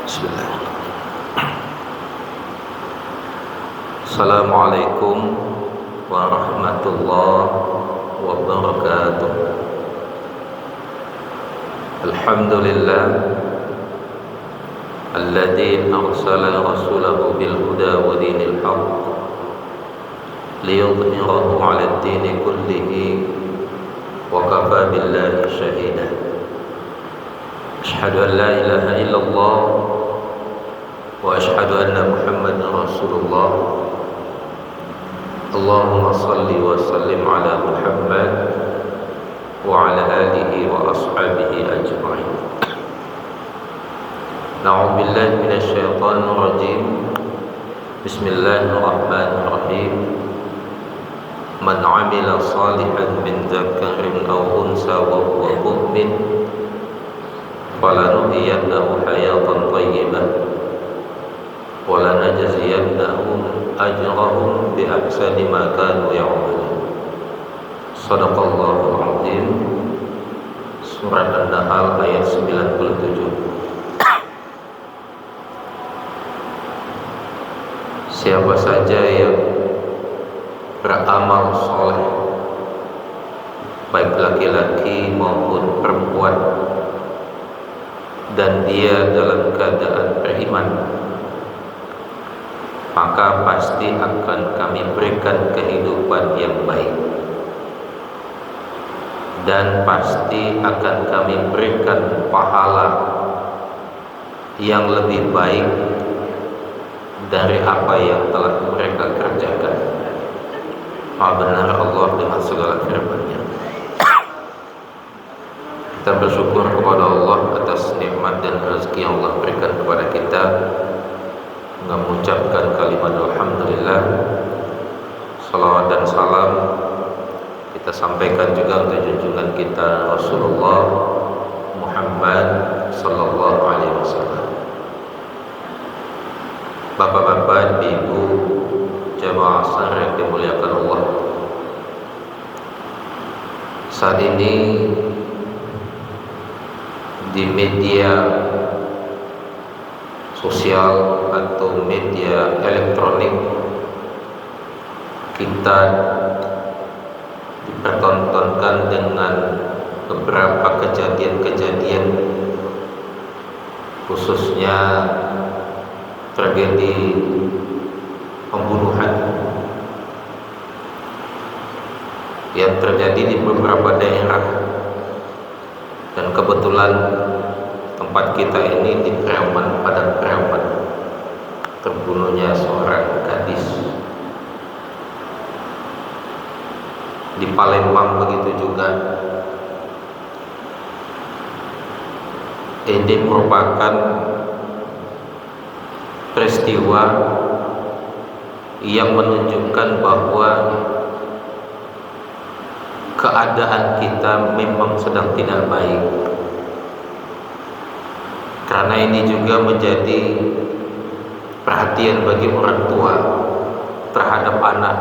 Bismillah. Assalamualaikum warahmatullahi wabarakatuh. Alhamdulillah alladzi arsala rasulahu bil huda wa dinil haqq liyudhhirahu 'ala ad-din kullihi wa kafa billahi shahida. Asyhadu an la ilaha illallah wa asyhadu anna Muhammadan Rasulullah. Allahumma salli wa sallim ala Muhammad wa ala alihi wa ashabihi ajma'in. Na'udzu billahi minasy syaithanir rajim. Bismillahirrahmanirrahim. Man 'amila shalihan min dzakarin aw unsa wa huwa mu'min falanuhyiyannahu hayatan thayyibah wa lanajziyannahum ajrahum bi ahsani ma kanu ya'malun. Shadaqallahul azim. Surat An-Nahl ayat 97. Siapa saja yang beramal soleh, baik laki-laki maupun perempuan, dan dia dalam keadaan beriman, maka pasti akan kami berikan kehidupan yang baik, dan pasti akan kami berikan pahala yang lebih baik dari apa yang telah mereka kerjakan. Maha benar Allah dengan segala firman-Nya. Kita bersyukur kepada Allah atas nikmat dan rezeki yang Allah berikan kepada kita, mengucapkan kalimat alhamdulillah. Salawat dan salam kita sampaikan juga untuk junjungan kita Rasulullah Muhammad sallallahu alaihi wasallam. Bapak-bapak, ibu, jamaah asar yang dimuliakan Allah, saat ini di media sosial atau media elektronik kita dipertontonkan dengan beberapa kejadian-kejadian, khususnya tragedi pembunuhan yang terjadi di beberapa daerah, dan kebetulan tempat kita ini di Priaman, Padang Priaman, terbunuhnya seorang gadis. Di Palembang begitu juga. Ini merupakan peristiwa yang menunjukkan bahwa keadaan kita memang sedang tidak baik. Karena ini juga menjadi perhatian bagi orang tua terhadap anak,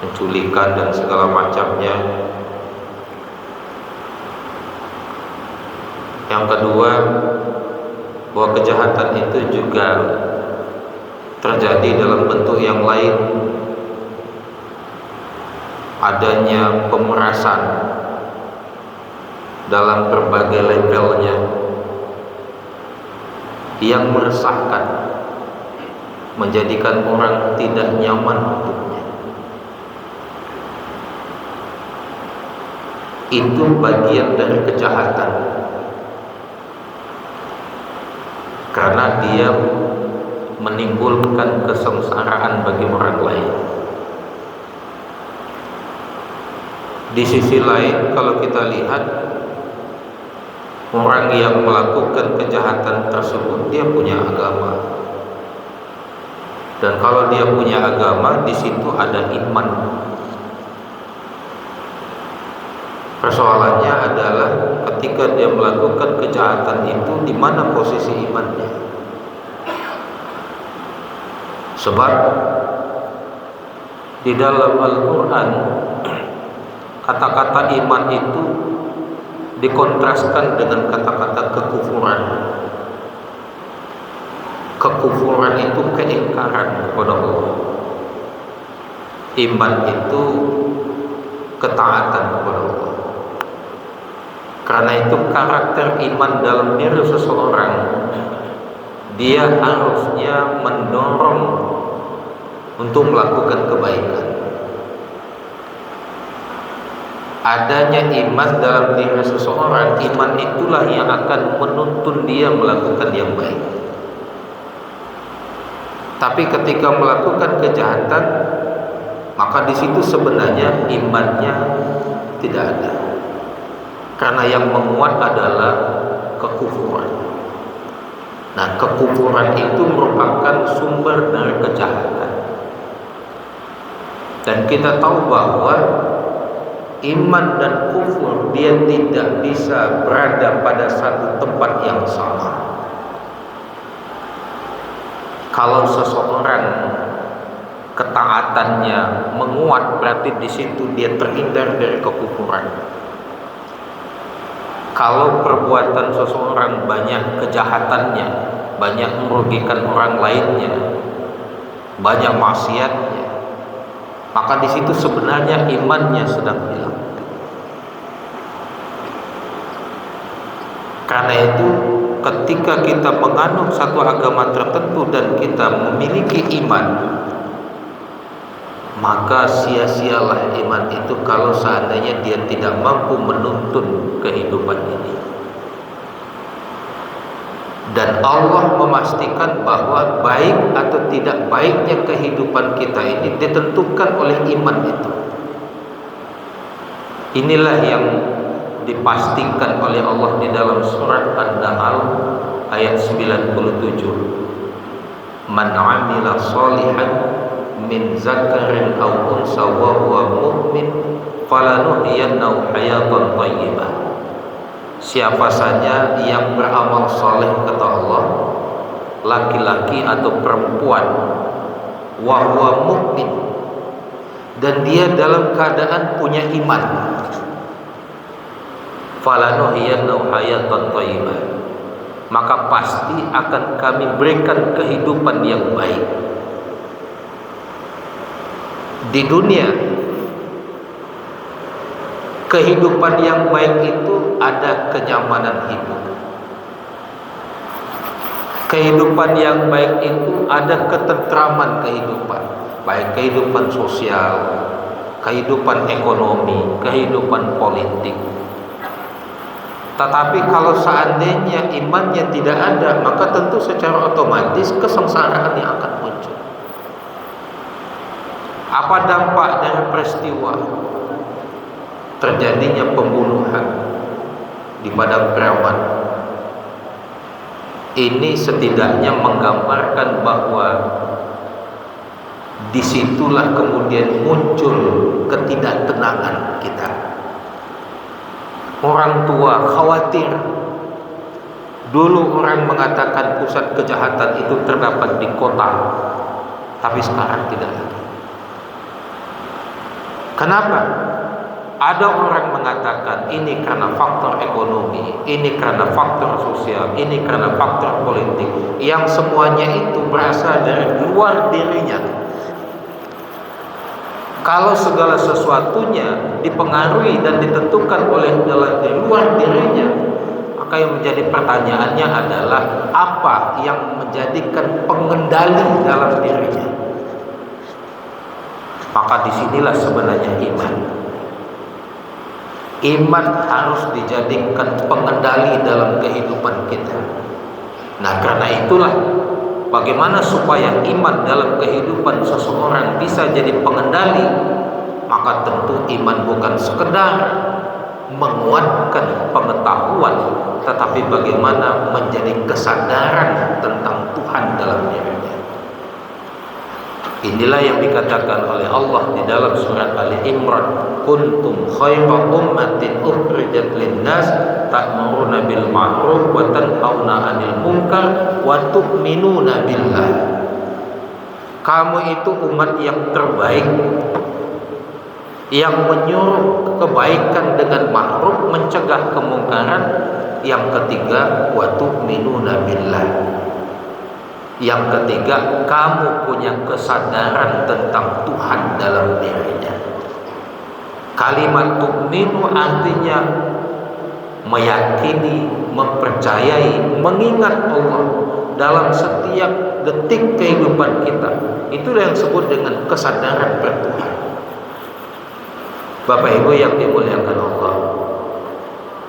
penculikan dan segala macamnya. Yang kedua, bahwa kejahatan itu juga terjadi dalam bentuk yang lain, adanya pemerasan dalam berbagai levelnya yang meresahkan, menjadikan orang tidak nyaman hidupnya. Itu bagian dari kejahatan, karena dia menimbulkan kesengsaraan bagi orang lain. Di sisi lain, kalau kita lihat, orang yang melakukan kejahatan tersebut dia punya agama, dan kalau dia punya agama, di situ ada iman. Persoalannya adalah ketika dia melakukan kejahatan itu, di mana posisi imannya? Sebab di dalam Al-Quran kata-kata iman itu dikontraskan dengan kata-kata kekufuran. Kekufuran itu keingkaran kepada Allah. Iman itu ketaatan kepada Allah. Karena itu karakter iman dalam diri seseorang, dia harusnya mendorong untuk melakukan kebaikan. Adanya iman dalam diri seseorang, iman itulah yang akan menuntun dia melakukan yang baik. Tapi ketika melakukan kejahatan, maka di situ sebenarnya imannya tidak ada. Karena yang menguat adalah kekufuran. Nah, kekufuran itu merupakan sumber dari kejahatan. Dan kita tahu bahwa iman dan kufur dia tidak bisa berada pada satu tempat yang sama. Kalau seseorang ketaatannya menguat, berarti di situ dia terhindar dari kekufuran. Kalau perbuatan seseorang banyak kejahatannya, banyak merugikan orang lainnya, banyak maksiatnya, maka di situ sebenarnya imannya sedang hilang. Karena itu, ketika kita menganut satu agama tertentu dan kita memiliki iman, maka sia-sialah iman itu kalau seandainya dia tidak mampu menuntun kehidupan ini. Dan Allah memastikan bahwa baik atau tidak baiknya kehidupan kita ini ditentukan oleh iman itu. Inilah yang dipastikan oleh Allah di dalam surat An-Nahl ayat 97. Man 'amila shalihan min zakarin aw unsa wa huwa mu'min falanuhyiyannahu hayatan thayyibah. Siapa saja yang beramal saleh, kata Allah, laki-laki atau perempuan, wa huwa mu'min, dan dia dalam keadaan punya iman, falanuhyiyannahu hayatan thayyibah, maka pasti akan kami berikan kehidupan yang baik. Di dunia, kehidupan yang baik itu ada kenyamanan hidup. Kehidupan yang baik itu ada ketentraman kehidupan, baik kehidupan sosial, kehidupan ekonomi, kehidupan politik. Tetapi kalau seandainya imannya tidak ada, maka tentu secara otomatis kesengsaraan yang akan muncul. Apa dampak dari peristiwa terjadinya pembunuhan di Padang Perawan? Ini setidaknya menggambarkan bahwa disitulah kemudian muncul ketidaktenangan kita. Orang tua khawatir. Dulu orang mengatakan pusat kejahatan itu terdapat di kota, tapi sekarang tidak lagi. Kenapa? Ada orang mengatakan ini karena faktor ekonomi, ini karena faktor sosial, ini karena faktor politik, yang semuanya itu berasal dari luar dirinya. Kalau segala sesuatunya dipengaruhi dan ditentukan oleh di luar dirinya, maka yang menjadi pertanyaannya adalah apa yang menjadikan pengendali dalam dirinya? Maka disinilah sebenarnya iman. Iman harus dijadikan pengendali dalam kehidupan kita. Nah, karena itulah bagaimana supaya iman dalam kehidupan seseorang bisa jadi pengendali. Maka tentu iman bukan sekedar menguatkan pengetahuan, tetapi bagaimana menjadi kesadaran tentang Tuhan dalam dirinya. Inilah yang dikatakan oleh Allah di dalam surat Ali Imran, kuntum khayra ummatin ukhrijat linnas ta'muruna bil ma'ruf wa tanhauna 'anil munkar wa tu'minuna billah. Kamu itu umat yang terbaik, yang menyuruh kebaikan dengan ma'ruf, mencegah kemungkaran. Yang ketiga, wa tu'minuna billah, Yang ketiga, kamu punya kesadaran tentang Tuhan dalam dirinya. Kalimat tu'minu artinya meyakini, mempercayai, mengingat Allah dalam setiap detik kehidupan kita. Itulah yang disebut dengan kesadaran bertuhan. Bapak Ibu yang dimuliakan Allah,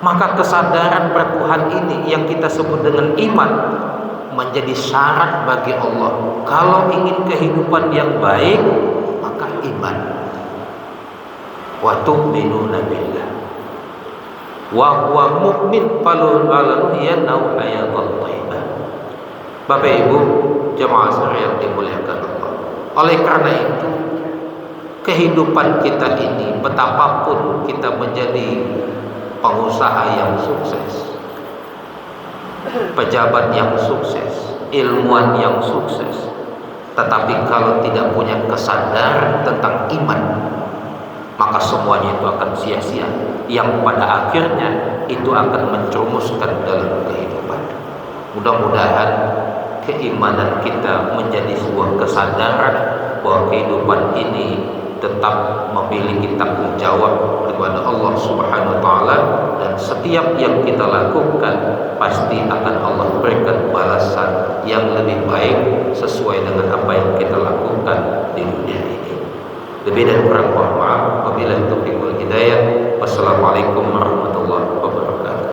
maka kesadaran bertuhan ini yang kita sebut dengan iman menjadi syarat bagi Allah. Kalau ingin kehidupan yang baik, maka iman. Wa tu'minuna billah wa huwa mu'min falunuhyiyannahu hayatan thayyibah. Bapak Ibu jemaah sekalian yang dimuliakan Allah, oleh karena itu kehidupan kita ini, betapapun kita menjadi pengusaha yang sukses, pejabat yang sukses, ilmuwan yang sukses, tetapi kalau tidak punya kesadaran tentang iman, maka semuanya itu akan sia-sia, yang pada akhirnya itu akan mencerumuskan dalam kehidupan. Mudah-mudahan keimanan kita menjadi sebuah kesadaran bahwa kehidupan ini tetap memiliki tanggung jawab kepada Allah Subhanahu wa taala, dan setiap yang kita lakukan pasti akan Allah berikan balasan yang lebih baik sesuai dengan apa yang kita lakukan di dunia ini. Lebih dan kurang mohon maaf. Wabillahi taufiq